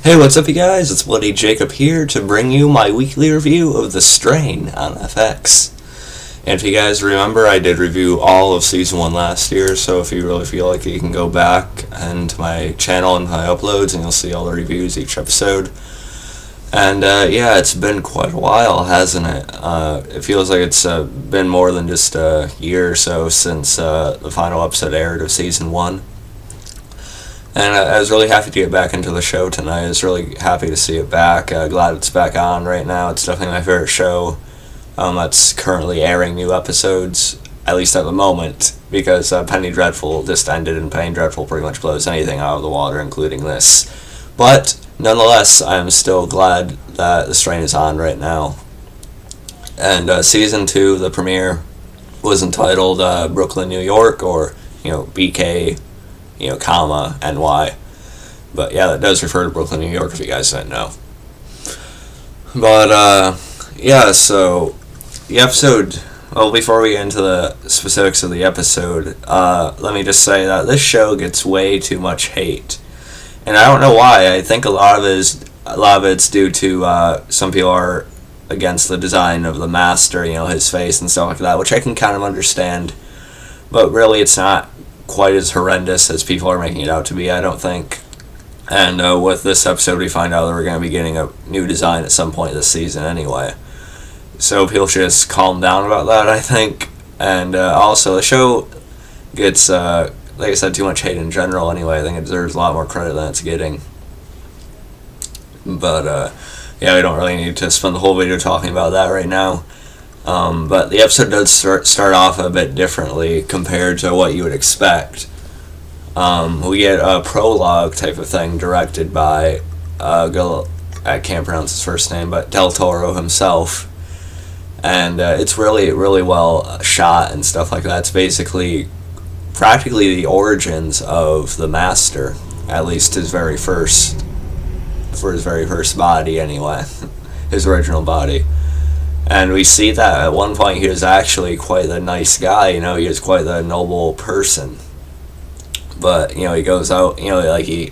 Hey, what's up, you guys? It's Bloody Jacob here to bring you my weekly review of The Strain on FX. And if you guys remember, I did review all of Season 1 last year, so if you really feel like it, you can go back and to my channel and my uploads, and you'll see all the reviews each episode. And yeah, it's been quite a while, hasn't it? It feels like it's been more than just a year or so since the final episode aired of Season 1. And I was really happy to get back into the show tonight. I was really happy to see it back. Glad it's back on right now. It's definitely my favorite show that's currently airing new episodes, at least at the moment, because Penny Dreadful just ended, and Penny Dreadful pretty much blows anything out of the water, including this. But nonetheless, I'm still glad that The Strain is on right now. And Season 2, the premiere, was entitled Brooklyn, New York, or, BK, comma, NY. But yeah, that does refer to Brooklyn, New York, if you guys didn't know. But, yeah, so the episode, well, before we get into the specifics of the episode, let me just say that this show gets way too much hate. And I don't know why. I think a lot of it's due to some people are against the design of the Master, his face and stuff like that, which I can kind of understand. But really, it's not quite as horrendous as people are making it out to be, I don't think. And with this episode, we find out that we're going to be getting a new design at some point this season anyway. So people should just calm down about that, I think. And also, the show gets, like I said, too much hate in general anyway. I think it deserves a lot more credit than it's getting. But, yeah, we don't really need to spend the whole video talking about that right now. But the episode does start off a bit differently compared to what you would expect. We get a prologue type of thing directed by, I can't pronounce his first name, but Del Toro himself. And it's really, really well shot and stuff like that. It's basically practically the origins of the Master, at least his very first body anyway, his original body. And we see that at one point he was actually quite the nice guy, he was quite the noble person. But, he goes out,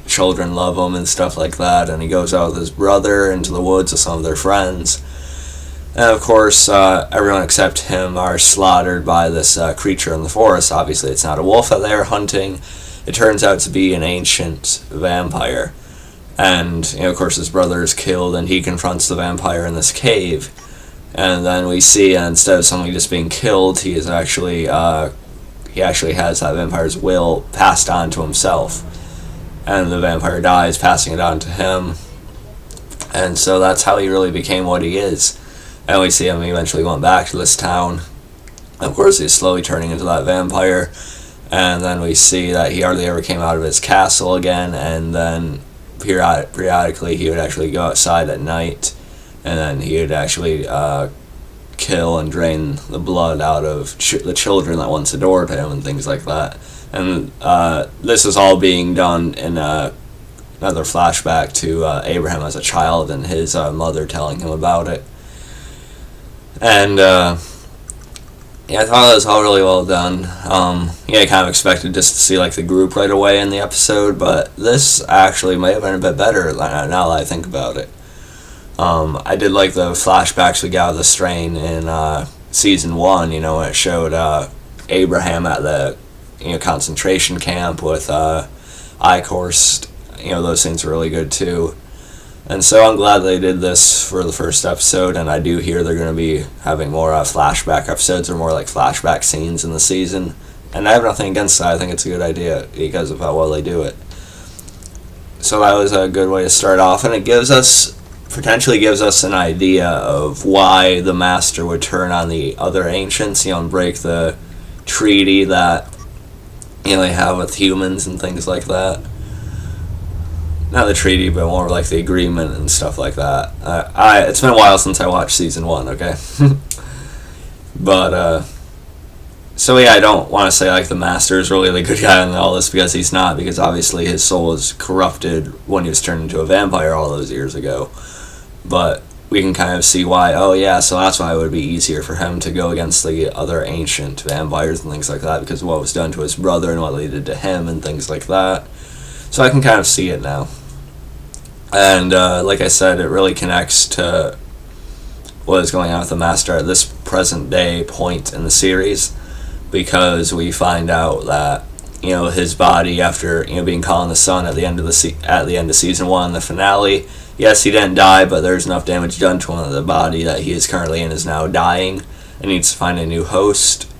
children love him and stuff like that, and he goes out with his brother into the woods with some of their friends. And of course, everyone except him are slaughtered by this creature in the forest. Obviously, it's not a wolf that they're hunting. It turns out to be an ancient vampire. And, of course, his brother is killed, and he confronts the vampire in this cave. And then we see, instead of somebody just being killed, he actually has that vampire's will passed on to himself. And the vampire dies, passing it on to him. And so that's how he really became what he is. And we see him eventually went back to this town. Of course, he's slowly turning into that vampire. And then we see that he hardly ever came out of his castle again. And then periodically he would actually go outside at night. And then he would actually kill and drain the blood out of the children that once adored him and things like that. And this is all being done in another flashback to Abraham as a child and his mother telling him about it. And yeah, I thought that was all really well done. Yeah, I kind of expected just to see the group right away in the episode, but this actually might have been a bit better now that I think about it. I did like the flashbacks we got of The Strain in Season 1, when it showed Abraham at the concentration camp with Eichhorst. Those scenes were really good too. And so I'm glad they did this for the first episode, and I do hear they're going to be having more flashback episodes, or more flashback scenes in the season. And I have nothing against that. I think it's a good idea because of how well they do it. So that was a good way to start off, and it potentially gives us an idea of why the Master would turn on the other ancients, and break the treaty that they have with humans and things like that. Not the treaty, but more the agreement and stuff like that. It's been a while since I watched Season 1, okay? But, so yeah, I don't want to say the Master is really the good guy in all this, because he's not, because obviously his soul was corrupted when he was turned into a vampire all those years ago. But we can kind of see why, oh yeah, so that's why it would be easier for him to go against the other ancient vampires and things like that, because of what was done to his brother and what they did to him and things like that. So I can kind of see it now. And like I said, it really connects to what is going on with the Master at this present day point in the series, because we find out that his body, after being caught in the sun at the end of season 1, the finale. Yes, he didn't die, but there's enough damage done to him that the body that he is currently in is now dying and needs to find a new host.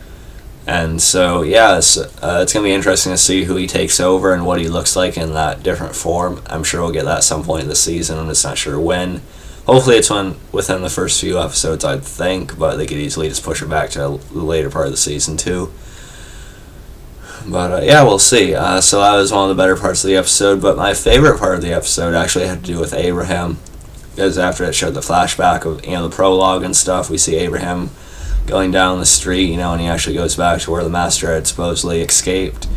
And so, yeah, it's going to be interesting to see who he takes over and what he looks like in that different form. I'm sure we'll get that at some point in the season. I'm just not sure when. Hopefully it's within the first few episodes, I'd think, but they could easily just push it back to the later part of the season, too. But, yeah, we'll see. So that was one of the better parts of the episode, but my favorite part of the episode actually had to do with Abraham, because after it showed the flashback of, the prologue and stuff, we see Abraham going down the street, and he actually goes back to where the Master had supposedly escaped.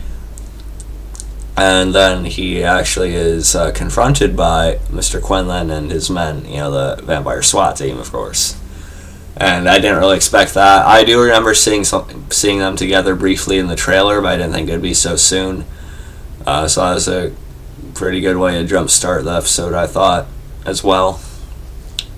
And then he actually is confronted by Mr. Quinlan and his men, the vampire SWAT team, of course. And I didn't really expect that. I do remember seeing them together briefly in the trailer, but I didn't think it'd be so soon. So that was a pretty good way to jumpstart the episode, I thought, as well.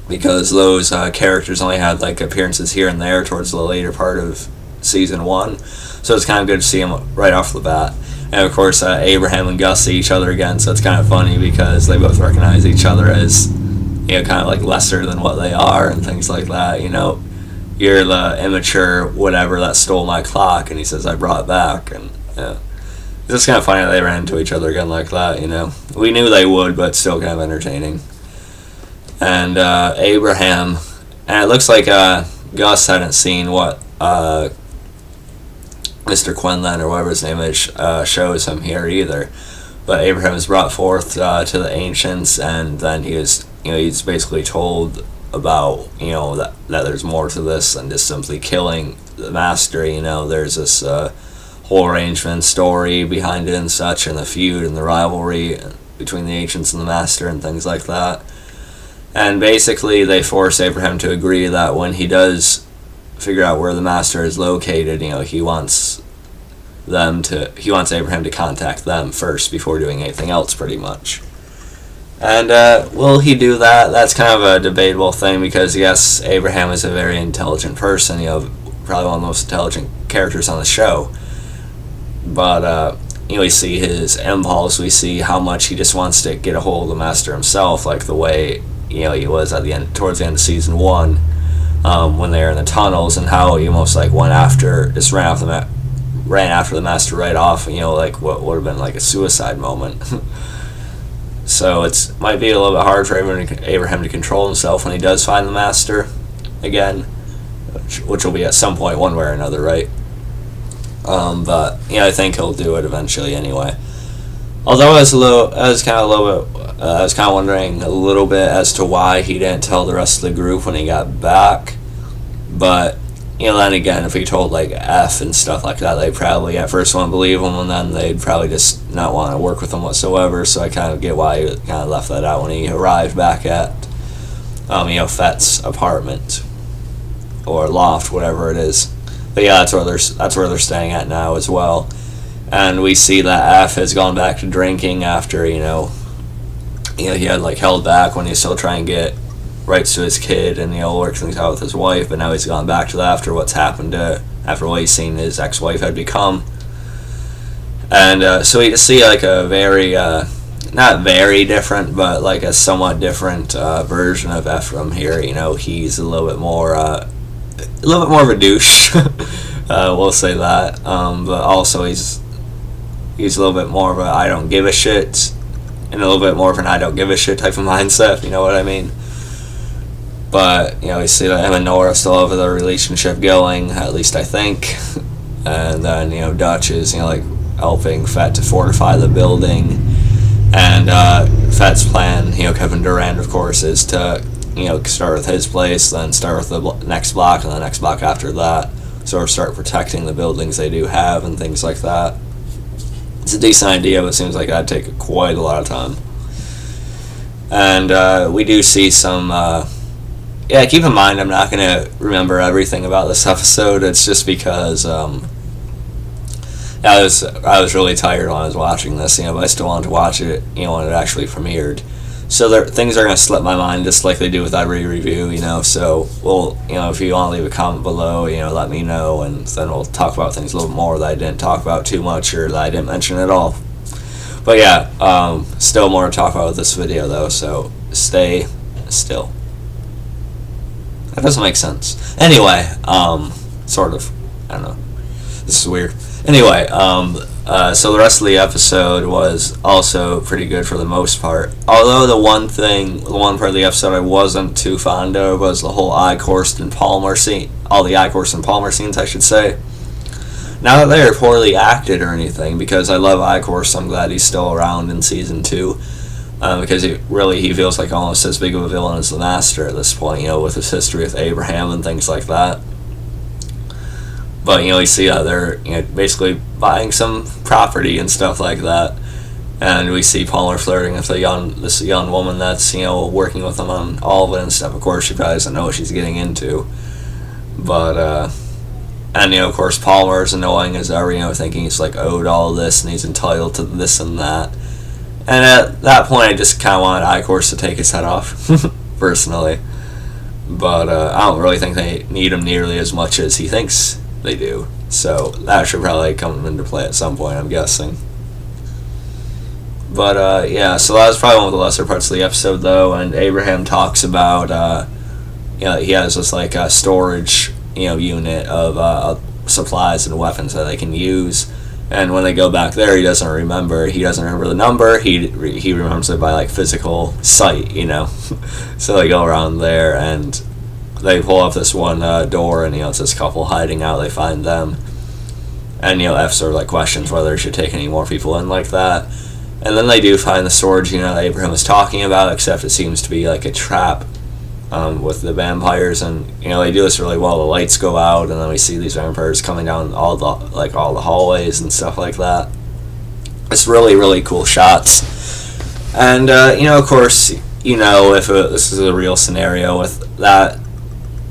Because those characters only had appearances here and there towards the later part of season 1, so it's kind of good to see them right off the bat. And of course, Abraham and Gus see each other again, so it's kind of funny because they both recognize each other as kind of lesser than what they are and things like that. You're the immature whatever that stole my clock, and he says I brought it back, and it's just kind of funny that they ran into each other again like that. We knew they would, but still kind of entertaining. And Abraham, and it looks like Gus hadn't seen what Mr. Quinlan, or whatever his name is, shows him here either. But Abraham is brought forth to the ancients, and then he's basically told about that there's more to this than just simply killing the Master. There's this whole arrangement story behind it and such, and the feud and the rivalry between the ancients and the Master and things like that. And basically, they force Abraham to agree that when he does figure out where the Master is located, he wants Abraham to contact them first before doing anything else, pretty much. And will he do that? That's kind of a debatable thing, because yes, Abraham is a very intelligent person, probably one of the most intelligent characters on the show. But we see his impulse, we see how much he just wants to get a hold of the Master himself, like the way he was at the end, towards the end of season 1, when they were in the tunnels, and how he almost ran after the Master right off, what would have been a suicide moment. So it might be a little bit hard for Abraham to control himself when he does find the Master again, which will be at some point, one way or another, right? But I think he'll do it eventually anyway. Although I was kind of wondering a little bit as to why he didn't tell the rest of the group when he got back. But then again, if he told F and stuff like that, they probably at first wouldn't believe him, and then they'd probably just not want to work with him whatsoever. So I kind of get why he kind of left that out when he arrived back at Fett's apartment or loft, whatever it is. But yeah, that's where they're staying at now as well. And we see that F has gone back to drinking after, he had held back when he's still trying to get rights to his kid and, work things out with his wife, but now he's gone back to that after what's happened after what he's seen his ex-wife had become. And so we just see a very, not very different, but a somewhat different version of Ephraim here. He's a little bit more of a douche. We'll say that. But also he's a little bit more of a I don't give a shit, and a little bit more of an I don't give a shit type of mindset, you know what I mean? But, we see that him and Nora still have their relationship going, at least I think. And then, Dutch is, helping Fett to fortify the building. And Fett's plan, Kevin Durant, of course, is to, start with his place, then start with the next block, and the next block after that. Sort of start protecting the buildings they do have and things like that. It's a decent idea, but it seems like that'd take quite a lot of time. And we do see some... keep in mind, I'm not going to remember everything about this episode. It's just because I was really tired when I was watching this, but I still wanted to watch it, when it actually premiered. So things are going to slip my mind just like they do with every review, so if you want to leave a comment below, let me know, and then we'll talk about things a little more that I didn't talk about too much or that I didn't mention at all. But yeah, still more to talk about with this video though, so stay still. That doesn't make sense. Anyway, sort of. I don't know. This is weird. Anyway, so the rest of the episode was also pretty good for the most part. Although the one part of the episode I wasn't too fond of was the whole Eichhorst and Palmer scene. All the Eichhorst and Palmer scenes, I should say. Not that they're poorly acted or anything, because I love Eichhorst. I'm glad he's still around in season 2. Because he feels like almost as big of a villain as the Master at this point, with his history with Abraham and things like that. But, you see that they're basically buying some property and stuff like that. And we see Palmer flirting with this young woman that's, working with him on all of it and stuff. Of course, she probably doesn't know what she's getting into. But, and, of course, Palmer's annoying as ever, thinking he's, owed all this and he's entitled to this and that. And at that point, I just kind of wanted Eichhorst to take his head off, personally. But I don't really think they need him nearly as much as he thinks they do. So that should probably come into play at some point, I'm guessing. But yeah, so that was probably one of the lesser parts of the episode, though. And Abraham talks about, he has this storage, unit of supplies and weapons that they can use. And when they go back there, he doesn't remember. He doesn't remember the number. He remembers it by physical sight, So they go around there and they pull up this one door, and it's this couple hiding out. They find them, and F sort of questions whether they should take any more people in like that. And then they do find the storage unit that Abraham was talking about, except it seems to be a trap with the vampires, and they do this really well. The lights go out, and then we see these vampires coming down all the hallways and stuff like that. It's really, really cool shots. And of course, if this is a real scenario with that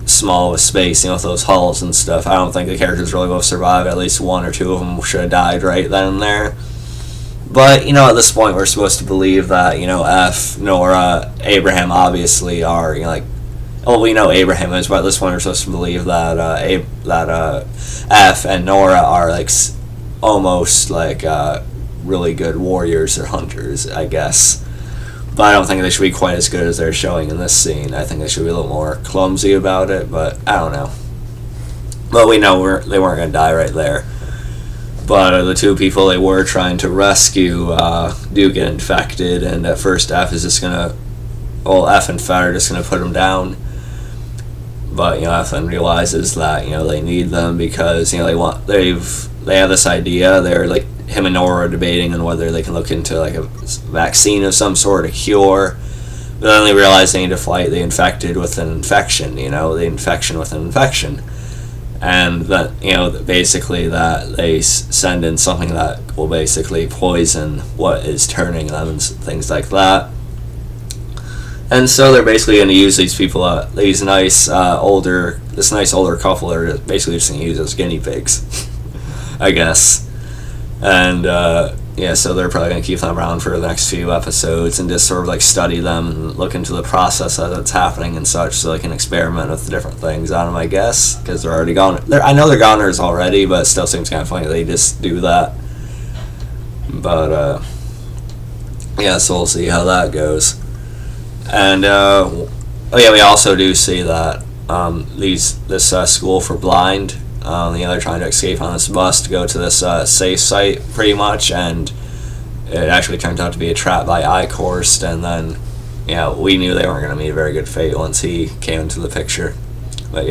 small of a space, with those halls and stuff, I don't think the characters really will survive. At least one or two of them should have died right then and there. But, at this point, we're supposed to believe that, F, Nora, Abraham obviously are, we know Abraham is, but at this point, we're supposed to believe that, F and Nora are, almost, really good warriors or hunters, I guess. But I don't think they should be quite as good as they're showing in this scene. I think they should be a little more clumsy about it, but I don't know. But we know they weren't going to die right there. But the two people they were trying to rescue do get infected, and at first F is just gonna, F and Fed are just gonna put them down. But F then realizes that they need them because they have this idea. They're him and Nora are debating on whether they can look into a vaccine of some sort, a cure. But then they realize they need to fight the infected with an infection. The infection with an infection. And that basically that they send in something that will basically poison what is turning them and things like that. And so they're basically going to use these people, this nice older couple. They're basically just going to use as guinea pigs, I guess. And so they're probably going to keep them around for the next few episodes and just sort of study them and look into the process as it's happening and such, so they can experiment with different things on them, I guess, because they're already gone. I know they're goners already, but it still seems kind of funny they just do that. But so we'll see how that goes. And we also do see that this school for blind. They're trying to escape on this bus to go to this safe site, pretty much, and it actually turned out to be a trap by Eichhorst, and then, we knew they weren't going to meet a very good fate once he came into the picture. But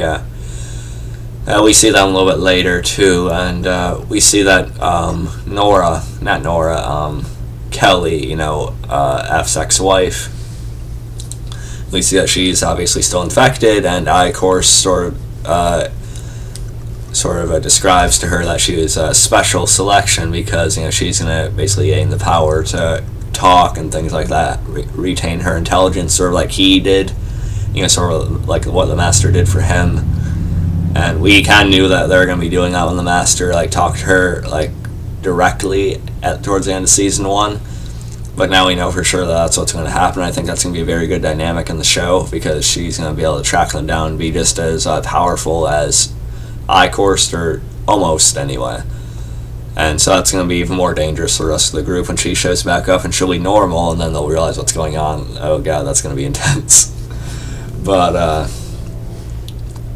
we see that a little bit later, too, and we see that Kelly, F's ex-wife, we see that she's obviously still infected, and Eichhorst sort of describes to her that she was a special selection because she's going to basically gain the power to talk and things like that, retain her intelligence, sort of like he did, sort of like what the Master did for him. And we kind of knew that they were going to be doing that when the Master talked to her directly towards the end of season 1. but now we know for sure that that's what's going to happen. I think that's going to be a very good dynamic in the show, because she's going to be able to track them down and be just as powerful as Eichhorst, or almost anyway. And so that's going to be even more dangerous for the rest of the group when she shows back up, and she'll be normal, and then they'll realize what's going on. Oh god, that's going to be intense. But,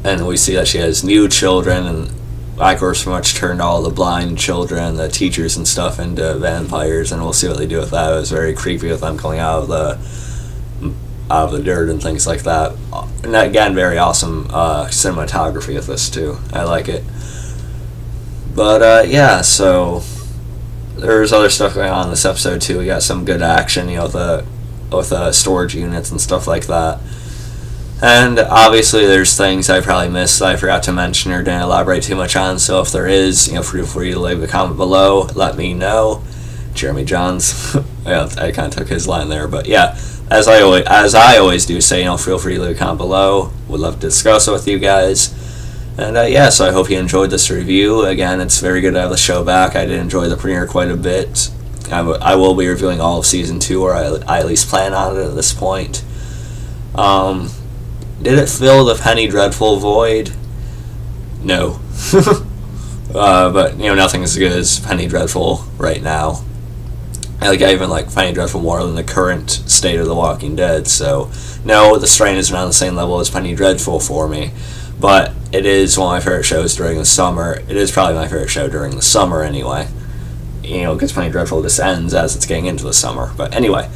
and we see that she has new children, and Eichorst pretty much turned all the blind children, the teachers and stuff, into vampires, and we'll see what they do with that. It was very creepy with them coming out of the dirt and things like that. And again, very awesome cinematography with this too. I like it. But yeah, so there's other stuff going on in this episode too. We got some good action, with storage units and stuff like that. And obviously there's things I probably missed that I forgot to mention or didn't elaborate too much on, so if there is, feel free to leave a comment below, let me know. Jeremy Johns. I kind of took his line there, but yeah, as I always do say, feel free to leave a comment below. Would love to discuss it with you guys. And yeah, so I hope you enjoyed this review. Again, it's very good to have the show back. I did enjoy the premiere quite a bit. I will be reviewing all of Season 2, or I at least plan on it at this point. Did it fill the Penny Dreadful void? No. But, nothing as good as Penny Dreadful right now. I even like Penny Dreadful more than the current state of The Walking Dead, so no, The Strain isn't on the same level as Penny Dreadful for me, but it is one of my favorite shows during the summer. It is probably my favorite show during the summer anyway, because Penny Dreadful just ends as it's getting into the summer, but anyway.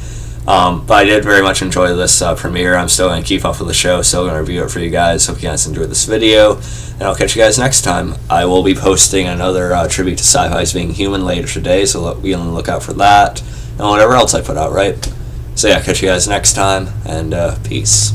But I did very much enjoy this premiere. I'm still going to keep up with the show, still going to review it for you guys. Hope you guys enjoyed this video, and I'll catch you guys next time. I will be posting another tribute to Sci-Fi's Being Human later today, so be on the lookout for that, and whatever else I put out, right? So yeah, catch you guys next time, and peace.